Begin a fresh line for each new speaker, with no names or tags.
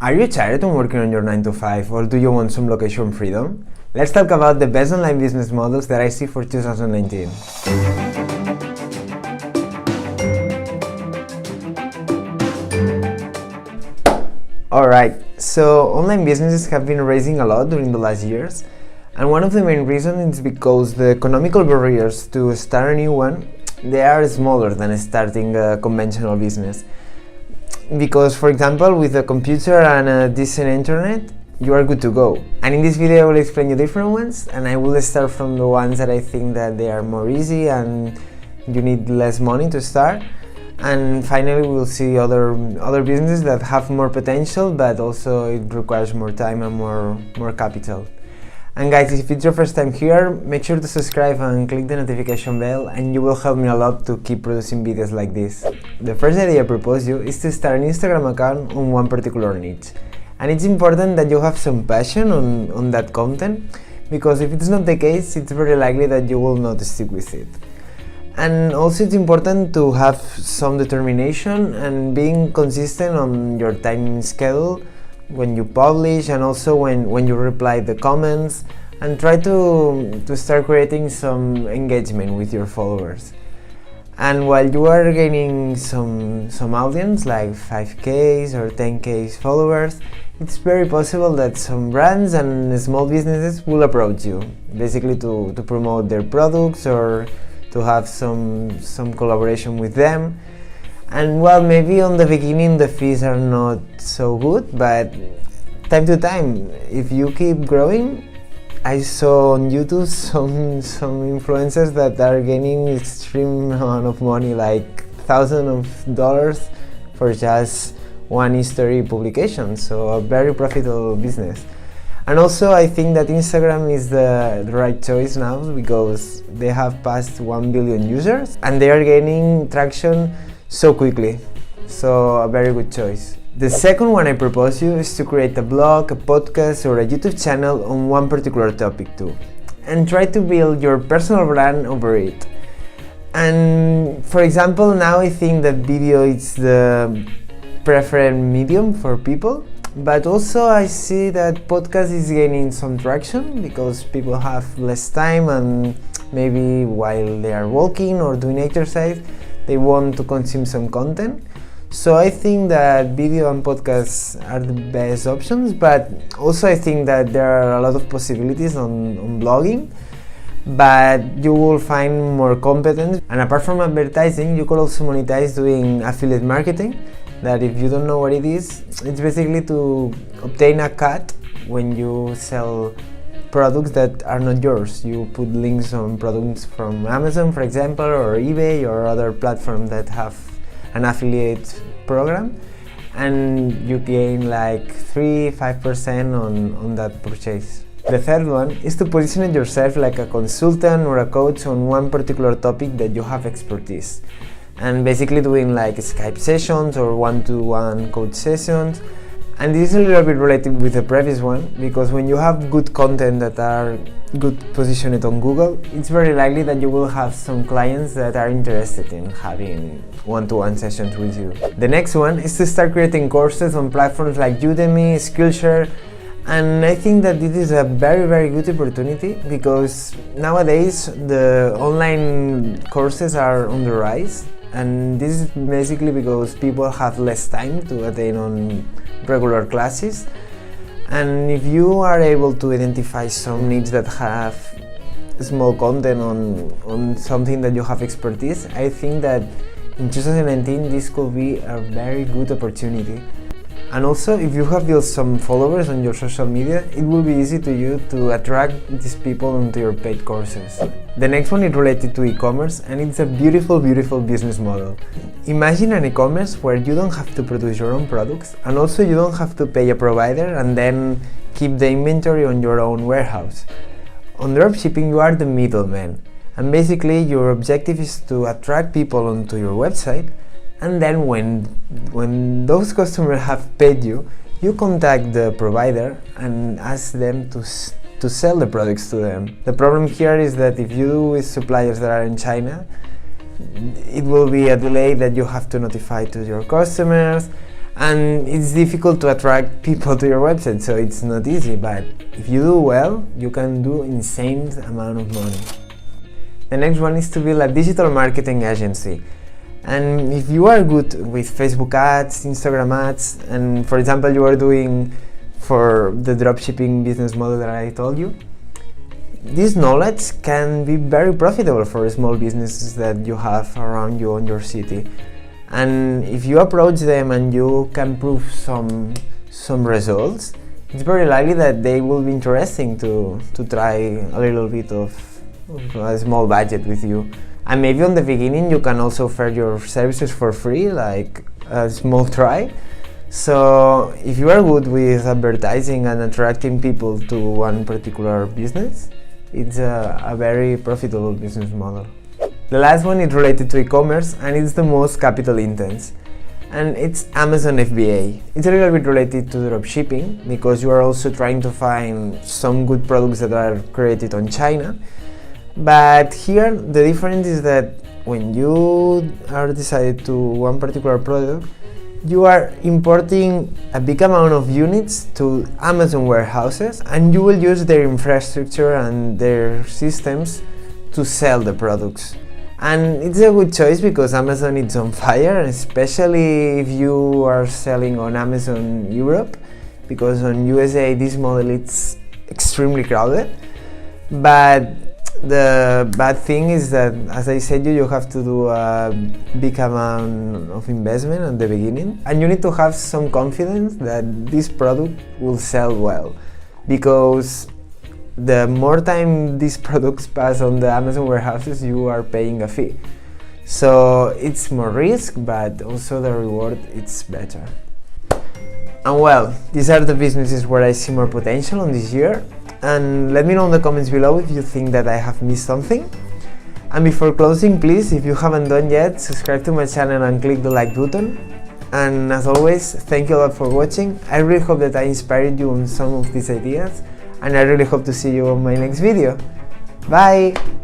Are you tired of working on your 9 to 5 or do you want some location freedom? Let's talk about the best online business models that I see for 2019. Alright, so online businesses have been rising a lot during the last years, and one of the main reasons is because the economical barriers to start a new one, they are smaller than starting a conventional business. Because, for example, with a computer and a decent internet, you are good to go. And in this video I will explain you different ones, and I will start from the ones that I think that they are more easy and you need less money to start. And finally we'll see other businesses that have more potential, but also it requires more time and more capital. And guys, if it's your first time here, make sure to subscribe and click the notification bell, and you will help me a lot to keep producing videos like this. The first idea I propose you is to start an Instagram account on one particular niche. And it's important that you have some passion on that content, because if it's not the case, it's very likely that you will not stick with it. And also it's important to have some determination and being consistent on your time schedule when you publish, and also when you reply the comments, and try to start creating some engagement with your followers. And while you are gaining some audience like 5K or 10K followers, it's very possible that some brands and small businesses will approach you, basically to promote their products or to have some collaboration with them. And well, maybe on the beginning the fees are not so good, but time to time, if you keep growing, I saw on YouTube some influencers that are gaining extreme amount of money, like thousands of dollars for just one history publication, so a very profitable business. And also I think that Instagram is the right choice now, because they have passed 1 billion users and they are gaining traction so quickly, so a very good choice. The second one I propose you is to create a blog, a podcast or a YouTube channel on one particular topic too, and try to build your personal brand over it. And for example, now I think that video is the preferred medium for people, but also I see that podcast is gaining some traction because people have less time, and maybe while they are walking or doing exercise they want to consume some content. So I think that video and podcasts are the best options, but also I think that there are a lot of possibilities on blogging, but you will find more competence. And apart from advertising, you could also monetize doing affiliate marketing, that if you don't know what it is, it's basically to obtain a cut when you sell products that are not yours. You put links on products from Amazon, for example, or eBay or other platforms that have an affiliate program, and you gain like 3-5% on that purchase. The third one is to position yourself like a consultant or a coach on one particular topic that you have expertise, and basically doing like Skype sessions or one-to-one coach sessions. And this is a little bit related with the previous one, because when you have good content that are good positioned on Google, it's very likely that you will have some clients that are interested in having one-to-one sessions with you. The next one is to start creating courses on platforms like Udemy, Skillshare, and I think that this is a very good opportunity, because nowadays the online courses are on the rise, and this is basically because people have less time to attend on regular classes. And if you are able to identify some needs that have small content on something that you have expertise, I think that in 2019 this could be a very good opportunity. And also, if you have built some followers on your social media, it will be easy to you to attract these people into your paid courses. The next one is related to e-commerce, and it's a beautiful business model. Imagine an e-commerce where you don't have to produce your own products, and also you don't have to pay a provider and then keep the inventory on your own warehouse. On dropshipping, you are the middleman, and basically your objective is to attract people onto your website, and then when those customers have paid you, you contact the provider and ask them to sell the products to them. The problem here is that if you do with suppliers that are in China, it will be a delay that you have to notify to your customers, and it's difficult to attract people to your website, so it's not easy, but if you do well, you can do insane amount of money. The next one is to build a digital marketing agency. And if you are good with Facebook ads, Instagram ads, and for example you are doing for the dropshipping business model that I told you, this knowledge can be very profitable for small businesses that you have around you in your city. And if you approach them and you can prove some results, it's very likely that they will be interesting to try a little bit of a small budget with you. And maybe on the beginning you can also offer your services for free, like a small try. So if you are good with advertising and attracting people to one particular business, it's a very profitable business model. The last one is related to e-commerce, and it's the most capital intense. And it's Amazon FBA. It's a little bit related to dropshipping because you are also trying to find some good products that are created on China. But here the difference is that when you are decided to one particular product, you are importing a big amount of units to Amazon warehouses, and you will use their infrastructure and their systems to sell the products. And it's a good choice because Amazon is on fire, especially if you are selling on Amazon Europe, because on USA this model is extremely crowded. But the bad thing is that, as I said, you have to do a big amount of investment at the beginning, and you need to have some confidence that this product will sell well, because the more time these products pass on the Amazon warehouses, you are paying a fee. So it's more risk, but also the reward it's better. And well, these are the businesses where I see more potential on this year. And let me know in the comments below if you think that I have missed something. And before closing, please, if you haven't done yet, subscribe to my channel and click the like button. And as always, thank you a lot for watching. I really hope that I inspired you on some of these ideas, and I really hope to see you on my next video. Bye!